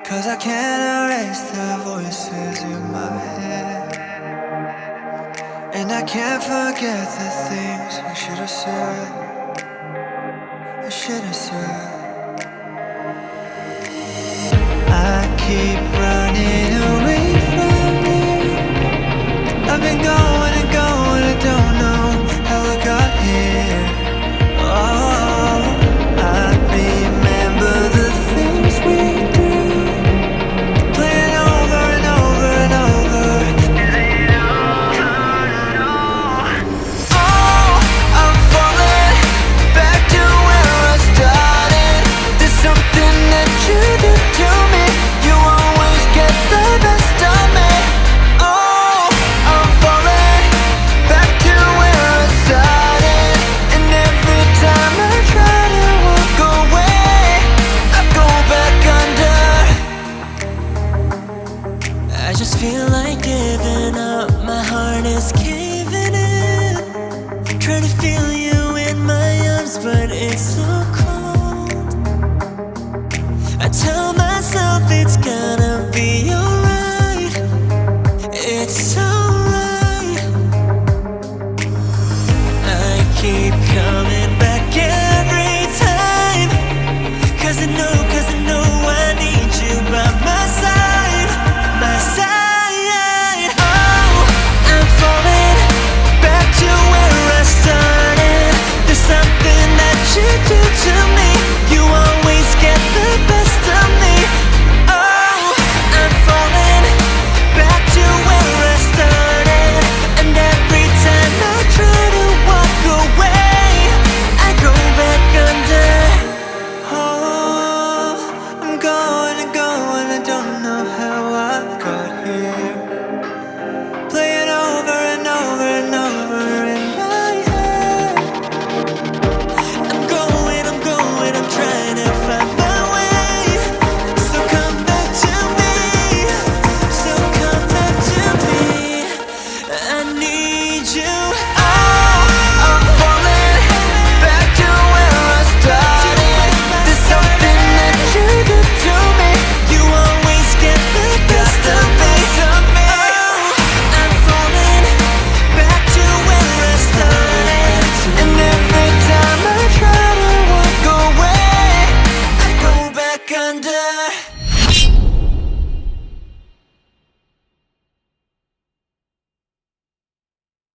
'Cause I can't erase the voices in my head, and I can't forget the things I should have said. I should have said. I keep running away from you. I've been going and going, I don't know how I got here. Oh, I remember the things we do, playing over and over and over. Is it over? Oh, I'm falling back to where I started. There's something that you do to me. You always get the best of me. Oh, I'm falling back to where I started. And every time I try to walk away, I go back under. I just feel like giving up. My heart is caving in. Trying to feel you in my arms, but it's so cold. I tell myself it's gonna be alright.